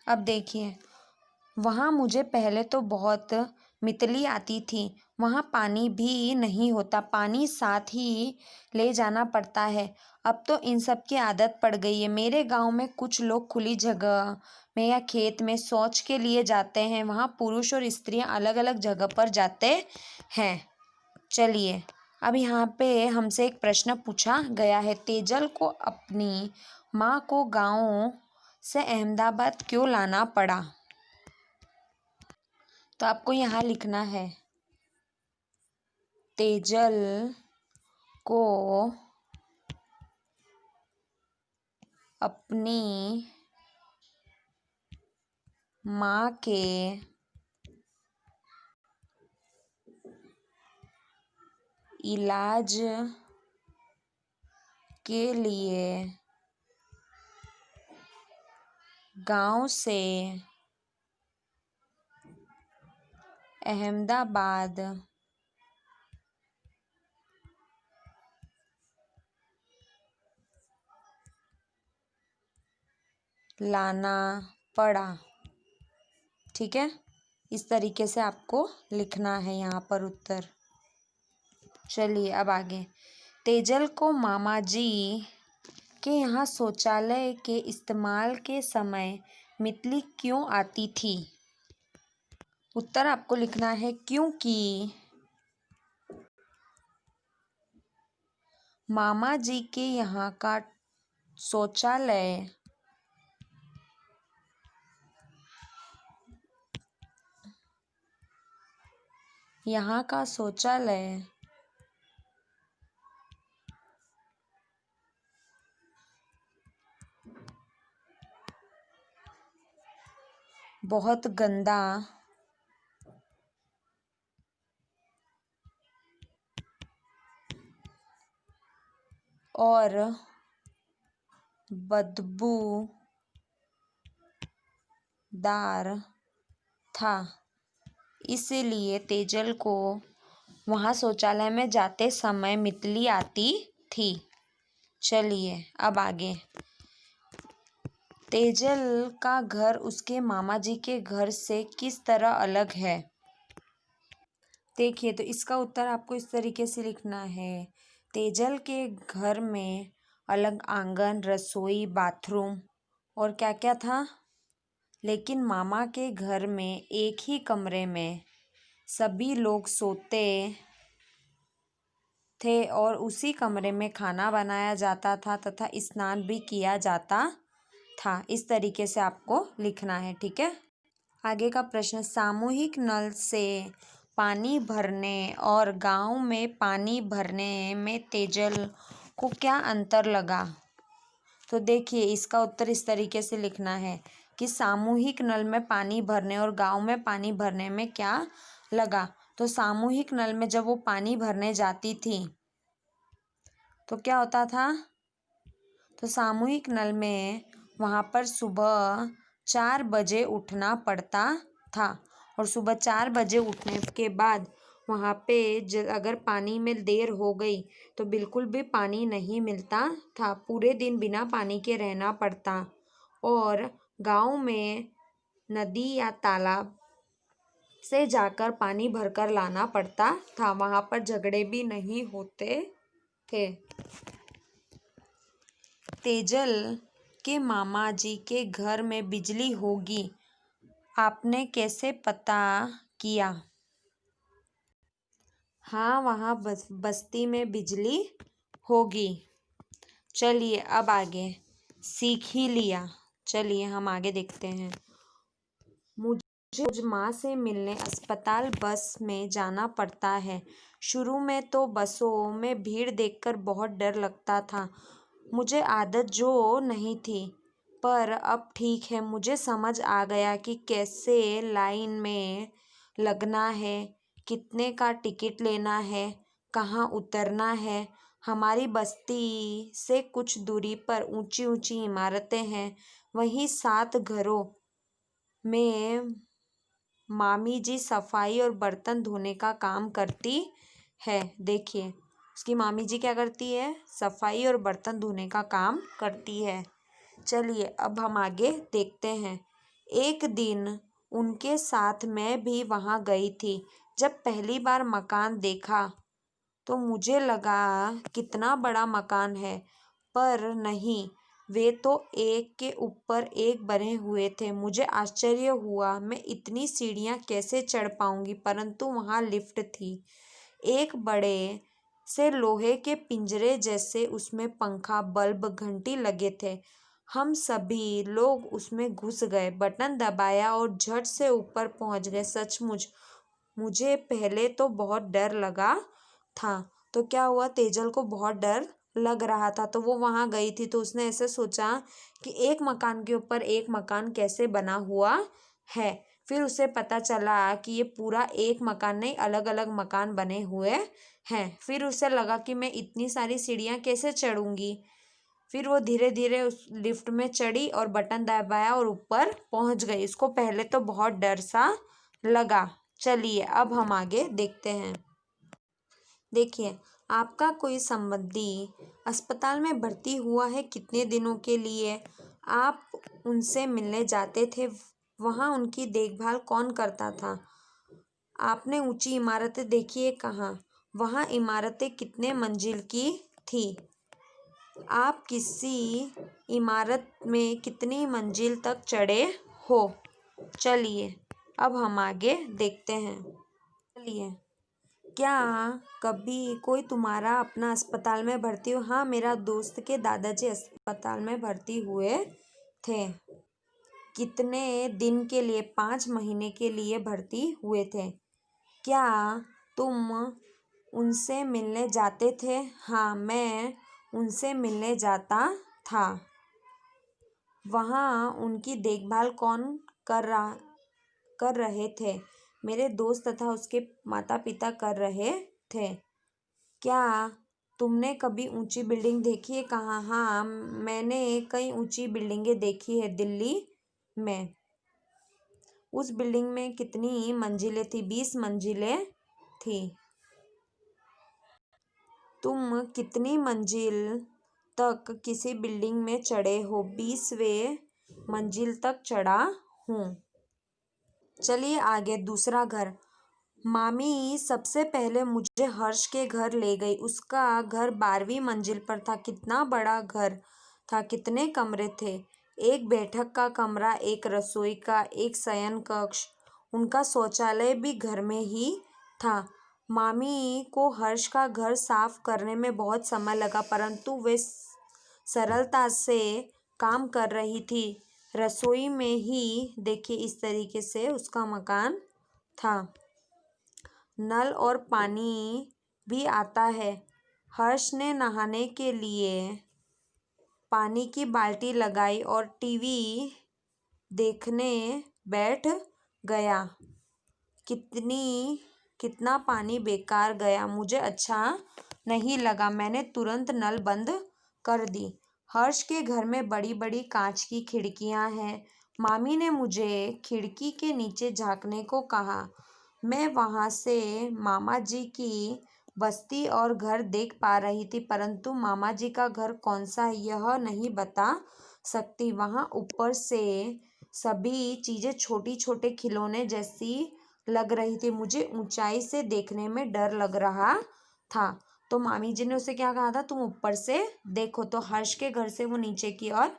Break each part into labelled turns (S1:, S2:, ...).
S1: अब देखिए, वहाँ मुझे पहले तो बहुत मितली आती थी। वहाँ पानी भी नहीं होता, पानी साथ ही ले जाना पड़ता है। अब तो इन सब की आदत पड़ गई है। मेरे गांव में कुछ लोग खुली जगह में या खेत में शौच के लिए जाते हैं। वहाँ पुरुष और स्त्रियाँ अलग अलग जगह पर जाते हैं। चलिए, अब यहाँ पे हमसे एक प्रश्न पूछा गया है, तेजल को अपनी माँ को गांव से अहमदाबाद क्यों लाना पड़ा? तो आपको यहाँ लिखना है, तेजल को अपनी माँ के इलाज के लिए गांव से अहमदाबाद लाना पड़ा। ठीक है, इस तरीके से आपको लिखना है यहाँ पर उत्तर। चलिए अब आगे, तेजल को मामा जी के यहाँ शौचालय के इस्तेमाल के समय मितली क्यों आती थी? उत्तर आपको लिखना है, क्योंकि मामा जी के यहाँ का शौचालय बहुत गंदा और बदबूदार था, इसलिए तेजल को वहाँ शौचालय में जाते समय मितली आती थी। चलिए अब आगे, तेजल का घर उसके मामा जी के घर से किस तरह अलग है? देखिए, तो इसका उत्तर आपको इस तरीके से लिखना है, तेजल के घर में अलग आंगन, रसोई, बाथरूम और क्या क्या था, लेकिन मामा के घर में एक ही कमरे में सभी लोग सोते थे और उसी कमरे में खाना बनाया जाता था तथा स्नान भी किया जाता था। इस तरीके से आपको लिखना है। ठीक है, आगे का प्रश्न, सामूहिक नल से पानी भरने और गांव में पानी भरने में तेजल को क्या अंतर लगा? तो देखिए, इसका उत्तर इस तरीके से लिखना है कि सामूहिक नल में पानी भरने और गांव में पानी भरने में क्या लगा। तो सामूहिक नल में जब वो पानी भरने जाती थी तो क्या होता था, तो सामूहिक नल में वहाँ पर सुबह 4 बजे उठना पड़ता था और सुबह 4 बजे उठने के बाद वहाँ पे अगर पानी में देर हो गई तो बिल्कुल भी पानी नहीं मिलता था, पूरे दिन बिना पानी के रहना पड़ता। और गांव में नदी या तालाब से जाकर पानी भरकर लाना पड़ता था, वहाँ पर झगड़े भी नहीं होते थे। तेजल के मामा जी के घर में बिजली होगी, आपने कैसे पता किया? हाँ, वहाँ बस्ती में बिजली होगी। चलिए अब आगे, सीख ही लिया। चलिए हम आगे देखते हैं, मुझे माँ से मिलने अस्पताल बस में जाना पड़ता है। शुरू में तो बसों में भीड़ देखकर बहुत डर लगता था, मुझे आदत जो नहीं थी, पर अब ठीक है। मुझे समझ आ गया कि कैसे लाइन में लगना है, कितने का टिकट लेना है, कहाँ उतरना है। हमारी बस्ती से कुछ दूरी पर ऊंची ऊंची इमारतें हैं, वहीं 7 घरों में मामी जी सफाई और बर्तन धोने का काम करती है। देखिए, उसकी मामी जी क्या करती है, सफाई और बर्तन धोने का काम करती है। चलिए अब हम आगे देखते हैं, एक दिन उनके साथ मैं भी वहाँ गई थी। जब पहली बार मकान देखा तो मुझे लगा कितना बड़ा मकान है, पर नहीं, वे तो एक के ऊपर एक बने हुए थे। मुझे आश्चर्य हुआ मैं इतनी सीढ़ियाँ कैसे चढ़ पाऊंगी, परंतु वहाँ लिफ्ट थी। एक बड़े से लोहे के पिंजरे जैसे, उसमें पंखा, बल्ब, घंटी लगे थे। हम सभी लोग उसमें घुस गए, बटन दबाया और झट से ऊपर पहुंच गए। सचमुच मुझे पहले तो बहुत डर लगा था। तो क्या हुआ, तेजल को बहुत डर लग रहा था, तो वो वहां गई थी। तो उसने ऐसे सोचा कि एक मकान के ऊपर एक मकान कैसे बना हुआ है। फिर उसे पता चला कि ये पूरा एक मकान नहीं, अलग अलग मकान बने हुए हैं। फिर उसे लगा कि मैं इतनी सारी सीढ़ियाँ कैसे चढ़ूंगी। फिर वो धीरे धीरे उस लिफ्ट में चढ़ी और बटन दबाया और ऊपर पहुंच गई। उसको पहले तो बहुत डर सा लगा। चलिए अब हम आगे देखते हैं। देखिए, आपका कोई संबंधी अस्पताल में भर्ती हुआ है कितने दिनों के लिए। आप उनसे मिलने जाते थे, वहाँ उनकी देखभाल कौन करता था। आपने ऊंची इमारतें देखी है कहाँ, वहाँ इमारतें कितने मंजिल की थी। आप किसी इमारत में कितनी मंजिल तक चढ़े हो। चलिए अब हम आगे देखते हैं। चलिए, क्या कभी कोई तुम्हारा अपना अस्पताल में भर्ती हो। हाँ, मेरा दोस्त के दादाजी अस्पताल में भर्ती हुए थे। कितने दिन के लिए। 5 महीने के लिए भर्ती हुए थे। क्या तुम उनसे मिलने जाते थे। हाँ, मैं उनसे मिलने जाता था। वहाँ उनकी देखभाल कौन कर रहे थे। मेरे दोस्त तथा उसके माता पिता कर रहे थे। क्या तुमने कभी ऊंची बिल्डिंग देखी है कहाँ। हाँ, मैंने कई ऊंची बिल्डिंगें देखी है दिल्ली में। उस बिल्डिंग में कितनी मंजिलें थी। 20 मंजिलें थी। तुम कितनी मंजिल तक किसी बिल्डिंग में चढ़े हो। 20वें मंजिल तक चढ़ा हूँ। चलिए आगे, दूसरा घर। मामी सबसे पहले मुझे हर्ष के घर ले गई। उसका घर 12वीं मंजिल पर था। कितना बड़ा घर था, कितने कमरे थे। एक बैठक का कमरा, एक रसोई का, एक शयन कक्ष। उनका शौचालय भी घर में ही था। मामी को हर्ष का घर साफ करने में बहुत समय लगा, परंतु वे सरलता से काम कर रही थी। रसोई में ही देखिए इस तरीके से उसका मकान था। नल और पानी भी आता है। हर्ष ने नहाने के लिए पानी की बाल्टी लगाई और टीवी देखने बैठ गया। कितना पानी बेकार गया, मुझे अच्छा नहीं लगा। मैंने तुरंत नल बंद कर दी। हर्ष के घर में बड़ी बड़ी कांच की खिड़कियां हैं। मामी ने मुझे खिड़की के नीचे झांकने को कहा। मैं वहां से मामा जी की बस्ती और घर देख पा रही थी, परंतु मामा जी का घर कौन सा है यह नहीं बता सकती। वहां ऊपर से सभी चीजें छोटी छोटे खिलौने जैसी लग रही थी। मुझे ऊंचाई से देखने में डर लग रहा था। तो मामी जी ने उसे क्या कहा था, तुम ऊपर से देखो। तो हर्ष के घर से वो नीचे की ओर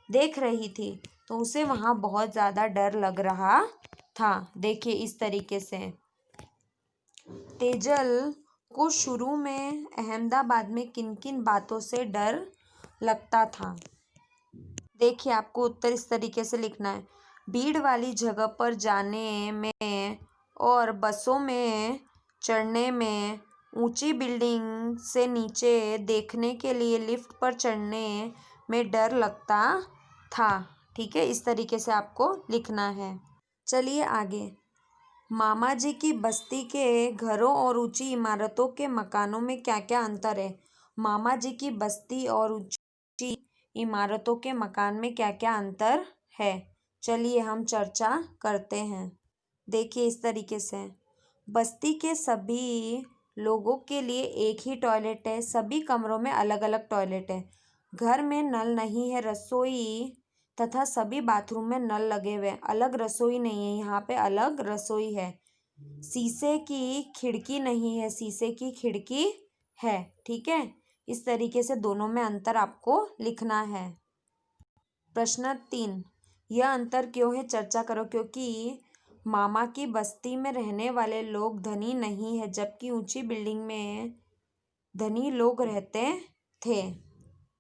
S1: देख रही थी, तो उसे वहां बहुत ज्यादा डर लग रहा था। देखिए इस तरीके से। तेजल को शुरू में अहमदाबाद में किन किन बातों से डर लगता था। देखिए आपको उत्तर इस तरीके से लिखना है। भीड़ वाली जगह पर जाने में और बसों में चढ़ने में, ऊंची बिल्डिंग से नीचे देखने के लिए लिफ्ट पर चढ़ने में डर लगता था। ठीक है, इस तरीके से आपको लिखना है। चलिए आगे। मामा जी की बस्ती के घरों और ऊंची इमारतों के मकानों में क्या क्या अंतर है। मामा जी की बस्ती और ऊंची इमारतों के मकान में क्या क्या अंतर है। चलिए हम चर्चा करते हैं। देखिए इस तरीके से। बस्ती के सभी लोगों के लिए एक ही टॉयलेट है। सभी कमरों में अलग अलग टॉयलेट है। घर में नल नहीं है। रसोई तथा सभी बाथरूम में नल लगे हुए हैं। अलग रसोई नहीं है, यहाँ पे अलग रसोई है। शीशे की खिड़की नहीं है, शीशे की खिड़की है। ठीक है, इस तरीके से दोनों में अंतर आपको लिखना है। प्रश्न 3, यह अंतर क्यों है, चर्चा करो। क्योंकि मामा की बस्ती में रहने वाले लोग धनी नहीं है, जबकि ऊंची बिल्डिंग में धनी लोग रहते थे।